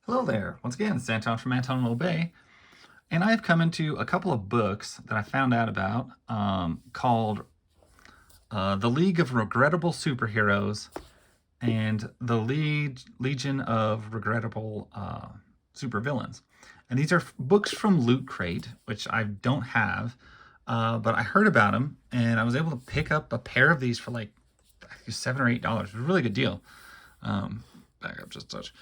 Hello there. Once again, it's Anton from Anton and Obey, and I have come into a couple of books that I found out about called The League of Regrettable Superheroes and The Legion of Regrettable Supervillains. And these are books from Loot Crate, which I don't have, but I heard about them, and I was able to pick up a pair of these for like I think $7 or $8. It was a really good deal. Back up just a touch.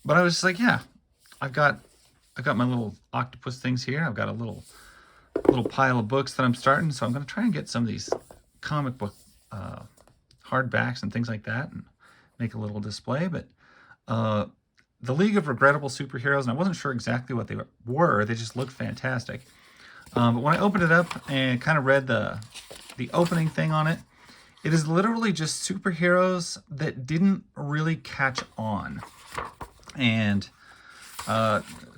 But I was just like, yeah, I've got my little octopus things here. I've got a little pile of books that I'm starting, so I'm going to try and get some of these comic book hardbacks and things like that, and make a little display. But the League of Regrettable Superheroes, and I wasn't sure exactly what they were. They just looked fantastic. But when I opened it up and kind of read the opening thing on it, it is literally just superheroes that didn't really catch on. And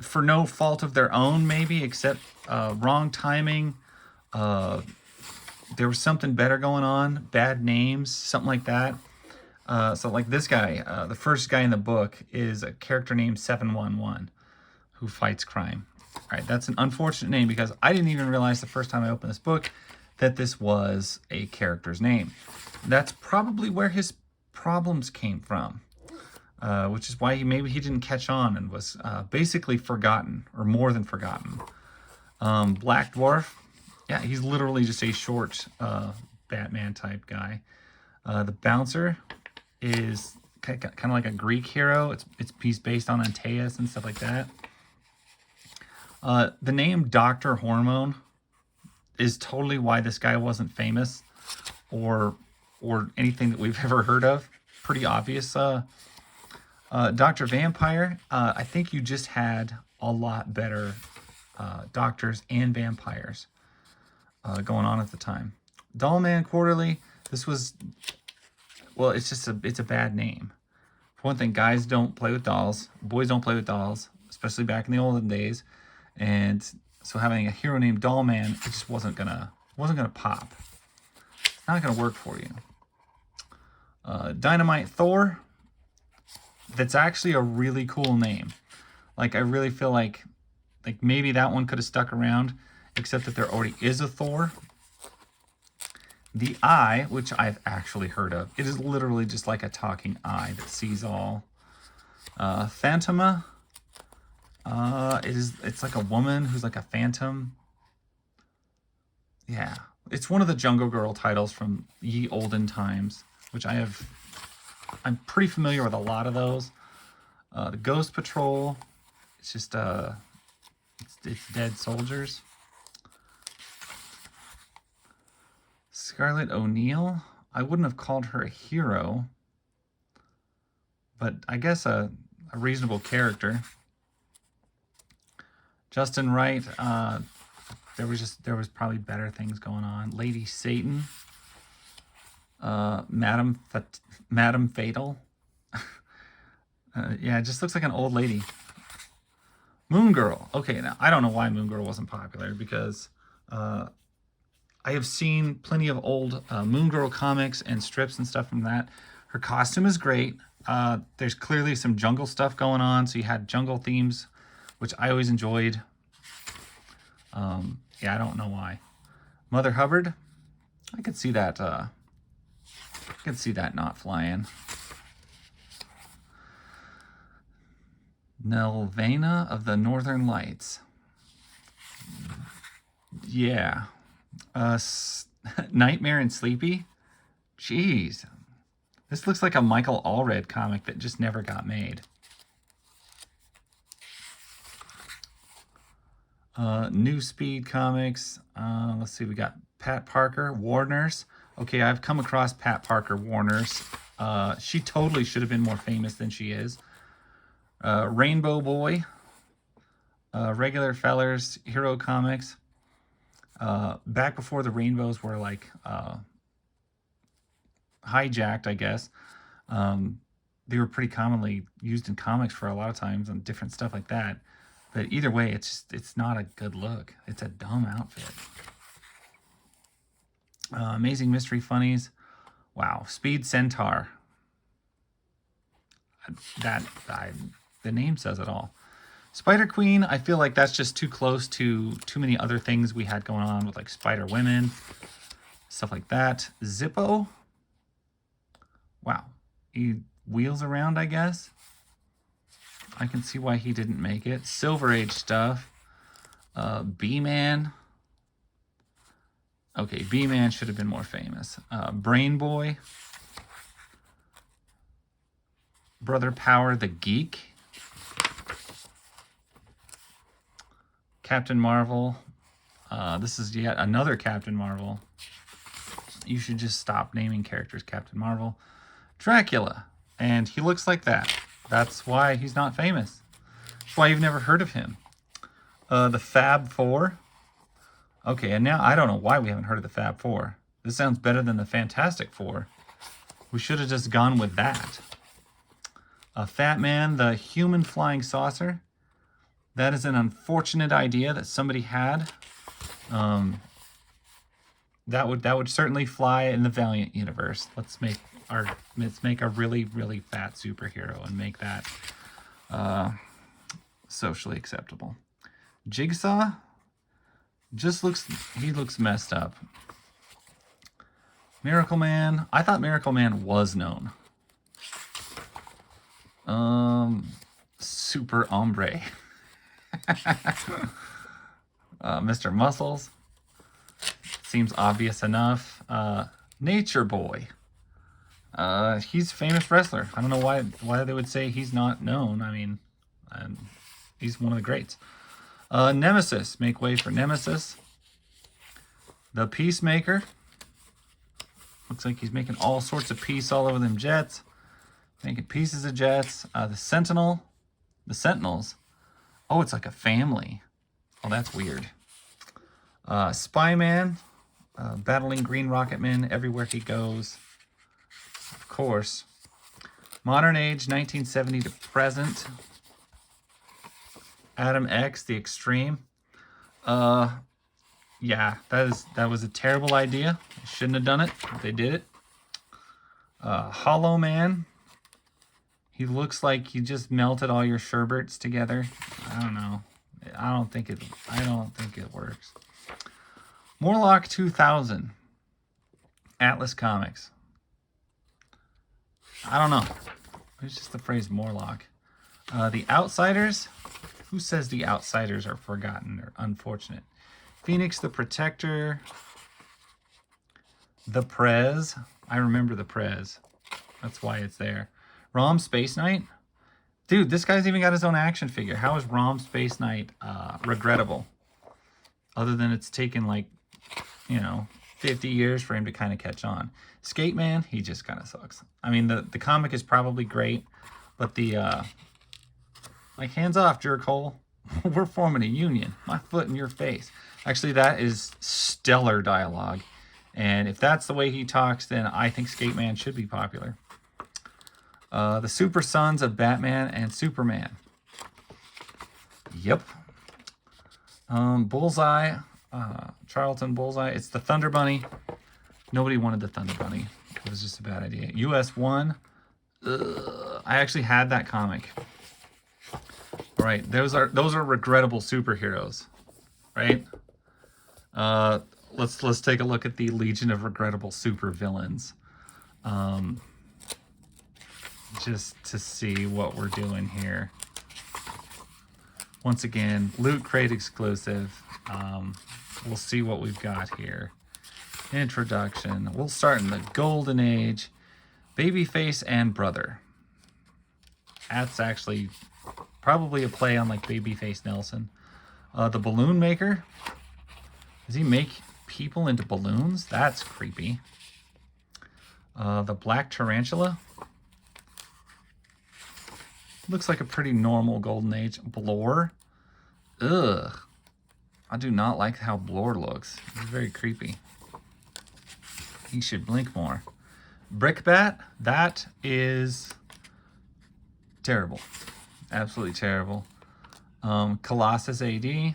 for no fault of their own, maybe, except wrong timing. There was something better going on, bad names, something like that. So like this guy, the first guy in the book is a character named 711 who fights crime. All right, that's an unfortunate name because I didn't even realize the first time I opened this book that this was a character's name. That's probably where his problems came from. Which is why maybe he didn't catch on and was basically forgotten, or more than forgotten. Black Dwarf, yeah, he's literally just a short Batman type guy. The Bouncer is kind of like a Greek hero. He's based on Antaeus and stuff like that. The name Dr. Hormone is totally why this guy wasn't famous or anything that we've ever heard of. Pretty obvious. Dr. Vampire, I think you just had a lot better doctors and vampires going on at the time. Dollman Quarterly, this was, well, it's a bad name. For one thing, guys don't play with dolls. Boys don't play with dolls, especially back in the olden days. And so having a hero named Dollman, it just wasn't gonna pop. It's not gonna work for you. Dynamite Thor, that's actually a really cool name. Like, I really feel like maybe that one could have stuck around, except that there already is a Thor. The Eye, which I've actually heard of, it is literally just like a talking eye that sees all. Phantoma, it's like a woman who's like a phantom. Yeah, it's one of the Jungle Girl titles from ye olden times, which I'm pretty familiar with a lot of those. The Ghost Patrol, it's just it's dead soldiers. Scarlett O'Neil, I wouldn't have called her a hero, but I guess a reasonable character. Justin Wright, there was probably better things going on. Lady Satan, Madam Fatal. Yeah, it just looks like an old lady. Moon Girl. Okay, now I don't know why Moon Girl wasn't popular, because I have seen plenty of old Moon Girl comics and strips and stuff from that. Her costume is great. There's clearly some jungle stuff going on, so you had jungle themes, which I always enjoyed. Yeah, I don't know why. Mother Hubbard, I could see that. I could see that not flying. Nelvana of the Northern Lights. Yeah. Nightmare and Sleepy. Jeez. This looks like a Michael Allred comic that just never got made. New Speed Comics. Let's see, we got Pat Parker, Warners. Okay, I've come across Pat Parker, Warners. She totally should have been more famous than she is. Rainbow Boy. Regular Fellers, Hero Comics. Back before the rainbows were like hijacked, I guess. They were pretty commonly used in comics for a lot of times and different stuff like that. But either way, it's not a good look. It's a dumb outfit. Amazing Mystery Funnies. Wow. Speed Centaur. The name says it all. Spider Queen, I feel like that's just too close to too many other things we had going on with like Spider Women, stuff like that. Zippo. Wow. He wheels around, I guess. I can see why he didn't make it. Silver Age stuff. B-Man. Okay, B-Man should have been more famous. Brain Boy. Brother Power the Geek. Captain Marvel. This is yet another Captain Marvel. You should just stop naming characters Captain Marvel. Dracula. And he looks like that. That's why he's not famous. That's why you've never heard of him. The Fab Four. Okay, and now I don't know why we haven't heard of the Fab Four. This sounds better than the Fantastic Four. We should have just gone with that. Fat Man, the Human Flying Saucer. That is an unfortunate idea that somebody had. That would certainly fly in the Valiant universe. Let's make a really, really fat superhero and make that socially acceptable. Jigsaw he looks messed up. Miracle Man, I thought Miracle Man was known. Super Hombre. Mr. Muscles. Seems obvious enough. Nature Boy. He's a famous wrestler. I don't know why they would say he's not known. I mean, he's one of the greats. Nemesis. Make way for Nemesis. The Peacemaker. Looks like he's making all sorts of peace all over them jets. Making pieces of jets. The Sentinel. The Sentinels. Oh, it's like a family. Oh, that's weird. Spy-Man. Battling Green Rocket Man everywhere he goes. Of course. Modern Age, 1970 to present. Adam X, the Extreme. Yeah, that was a terrible idea. They shouldn't have done it, but they did it. Hollow Man. He looks like he just melted all your sherbets together. I don't know. I don't think it works. Morlock 2000. Atlas Comics. I don't know. It's just the phrase Morlock. The Outsiders. Who says the Outsiders are forgotten or unfortunate? Phoenix the Protector. The Prez. I remember the Prez. That's why it's there. Rom Space Knight. Dude, this guy's even got his own action figure. How is Rom Space Knight regrettable? Other than it's taken like, 50 years for him to kind of catch on. Skate Man, he just kind of sucks. I mean, the comic is probably great, but the, like, hands off, jerkhole. We're forming a union. My foot in your face. Actually, that is stellar dialogue. And if that's the way he talks, then I think Skate Man should be popular. The Super Sons of Batman and Superman. Yep. Bullseye. Charlton Bullseye. It's the Thunder Bunny. Nobody wanted the Thunder Bunny. It was just a bad idea. US 1. I actually had that comic. All right, those are regrettable superheroes, right? Let's take a look at the Legion of Regrettable Supervillains. Just to see what we're doing here. Once again, Loot Crate exclusive. We'll see what we've got here. Introduction. We'll start in the Golden Age. Babyface and Brother. That's actually probably a play on like Babyface Nelson. The Balloon Maker. Does he make people into balloons? That's creepy. The Black Tarantula. Looks like a pretty normal Golden Age. Blore. Ugh. I do not like how Blore looks. It's very creepy. He should blink more. Brickbat. That is terrible. Absolutely terrible. Colossus AD.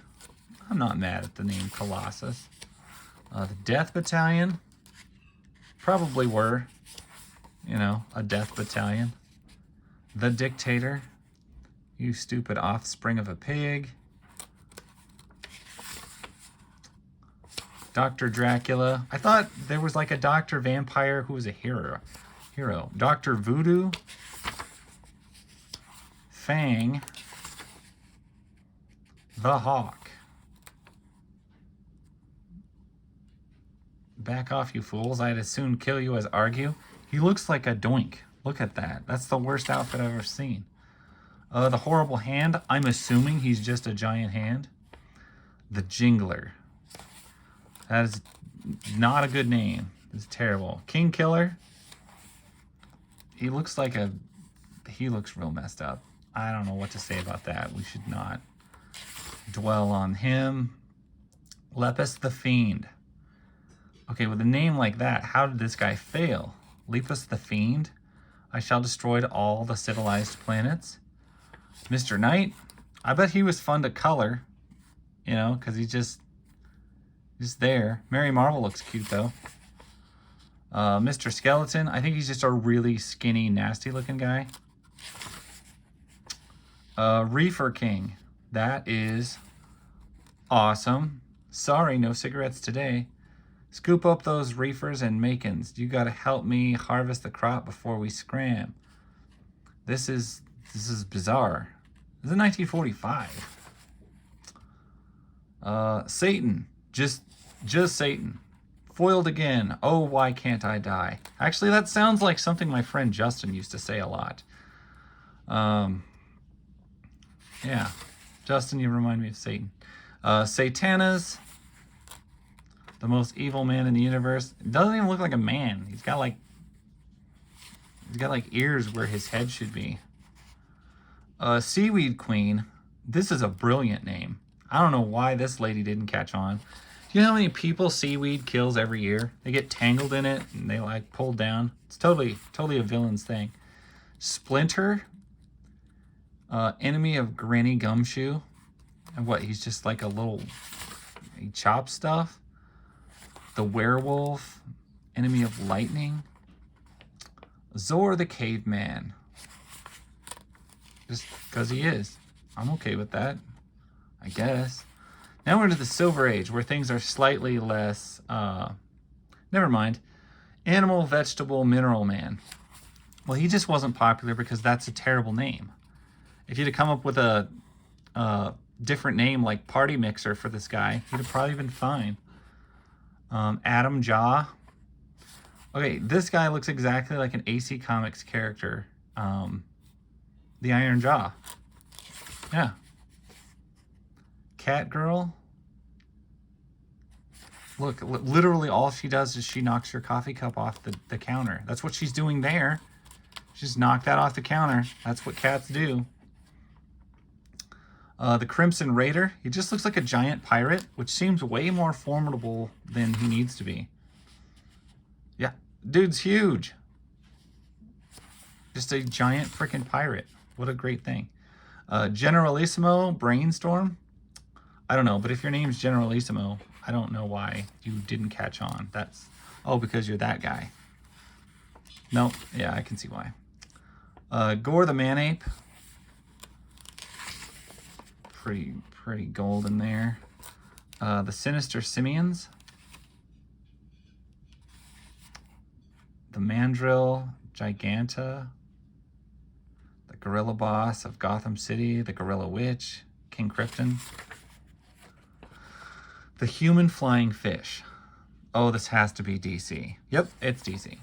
I'm not mad at the name Colossus. The Death Battalion. Probably were, a Death Battalion. The Dictator. You stupid offspring of a pig. Dr. Dracula. I thought there was like a Dr. Vampire who was a hero. Dr. Voodoo. Fang. The Hawk. Back off, you fools. I'd as soon kill you as argue. He looks like a doink. Look at that. That's the worst outfit I've ever seen. The Horrible Hand. I'm assuming he's just a giant hand. The Jingler. That is not a good name. It's terrible. King Killer. He looks like a... He looks real messed up. I don't know what to say about that. We should not dwell on him. Lepus the Fiend. Okay, with a name like that, how did this guy fail? Lepus the Fiend. I shall destroy all the civilized planets. Mr. Knight. I bet he was fun to color. You know, because he's just there. Mary Marvel looks cute, though. Mr. Skeleton. I think he's just a really skinny, nasty-looking guy. Reefer King. That is awesome. Sorry, no cigarettes today. Scoop up those reefers and makins. You gotta help me harvest the crop before we scram. This is bizarre. This is 1945. Satan. Just Satan. Foiled again. Oh, why can't I die? Actually, that sounds like something my friend Justin used to say a lot. Yeah. Justin, you remind me of Satan. Satanas. The most evil man in the universe. It doesn't even look like a man. He's got like ears where his head should be. Seaweed Queen. This is a brilliant name. I don't know why this lady didn't catch on. Do you know how many people seaweed kills every year? They get tangled in it and they like pulled down. It's totally a villain's thing. Splinter. Enemy of Granny Gumshoe. And what, he's just like a little... He chops stuff. The Werewolf. Enemy of Lightning. Zor the Caveman. Just because he is. I'm okay with that, I guess. Now we're into the Silver Age, where things are slightly less... never mind. Animal, Vegetable, Mineral Man. Well, he just wasn't popular because that's a terrible name. If you'd have come up with a different name like Party Mixer for this guy, he'd have probably been fine. Adam Jaw. Okay, this guy looks exactly like an AC Comics character. The Iron Jaw. Yeah. Catgirl. Look, literally all she does is she knocks your coffee cup off the counter. That's what she's doing there. She just knocked that off the counter. That's what cats do. The Crimson Raider. He just looks like a giant pirate, which seems way more formidable than he needs to be. Yeah, dude's huge. Just a giant freaking pirate. What a great thing. Generalissimo, Brainstorm. I don't know, but if your name's Generalissimo, I don't know why you didn't catch on. That's... Oh, because you're that guy. Nope. Yeah, I can see why. Gore the Man-Ape. Pretty golden there. The Sinister Simians. The Mandrill Giganta. The Gorilla Boss of Gotham City. The Gorilla Witch. King Krypton. The Human Flying Fish. Oh, this has to be DC. Yep, it's DC.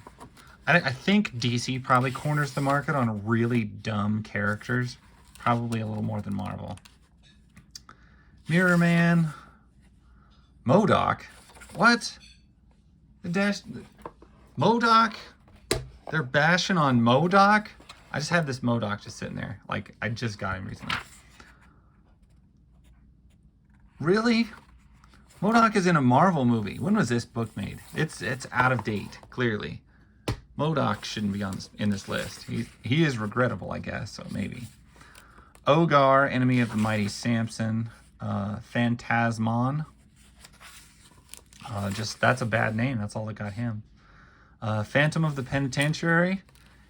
I think DC probably corners the market on really dumb characters. Probably a little more than Marvel. Mirror Man. MODOK. What? MODOK? They're bashing on MODOK? I just have this MODOK just sitting there. Like, I just got him recently. Really? MODOK is in a Marvel movie. When was this book made? It's out of date, clearly. MODOK shouldn't be in this list. He is regrettable, I guess, so maybe. Ogar, Enemy of the Mighty Samson. Phantasmon. That's a bad name. That's all that got him. Phantom of the Penitentiary.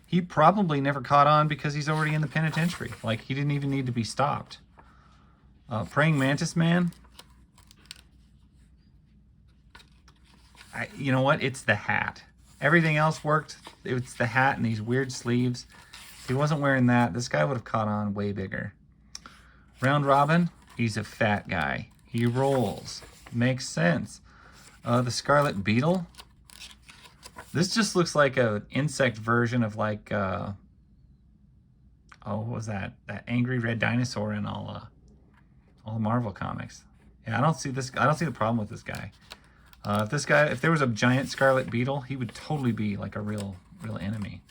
He probably never caught on because he's already in the penitentiary. Like, he didn't even need to be stopped. Praying Mantis Man. You know what? It's the hat. Everything else worked. It's the hat and these weird sleeves. If he wasn't wearing that, this guy would have caught on way bigger. Round Robin. He's a fat guy. He rolls. Makes sense. The Scarlet Beetle. This just looks like an insect version of like, oh, what was that? That angry red dinosaur in all Marvel comics. Yeah, I don't see this. I don't see the problem with this guy. If there was a giant Scarlet Beetle, he would totally be like a real enemy.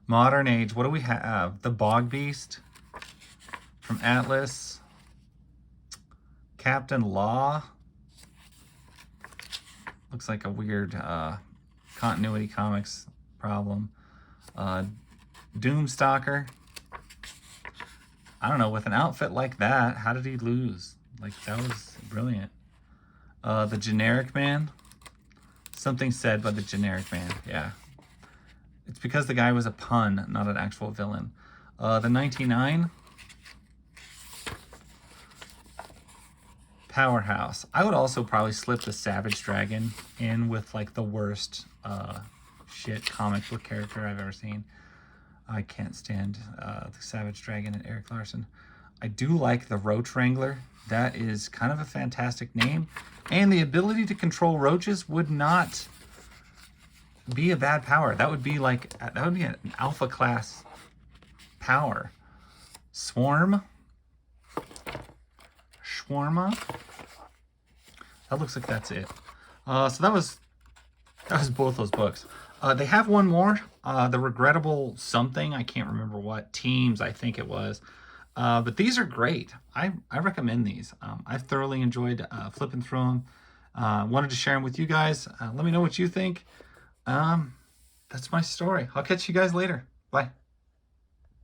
Modern Age. What do we have? The Bog Beast from Atlas. Captain Law. Looks like a weird continuity comics problem. Doomstalker. I don't know, with an outfit like that, how did he lose? Like, that was brilliant. The Generic Man. Something said by the Generic Man, yeah. It's because the guy was a pun, not an actual villain. The 99. Powerhouse. I would also probably slip the Savage Dragon in with like the worst shit comic book character I've ever seen. I can't stand the Savage Dragon and Eric Larson. I do like the Roach Wrangler. That is kind of a fantastic name. And the ability to control roaches would not be a bad power. That would be like, that would be an alpha class power. Swarm. Shawarma. That looks like that's it. So that was both those books. They have one more, the Regrettable something, I can't remember what, Teams, I think it was. But these are great. I recommend these. I thoroughly enjoyed flipping through them. Wanted to share them with you guys. Let me know what you think. That's my story. I'll catch you guys later. Bye.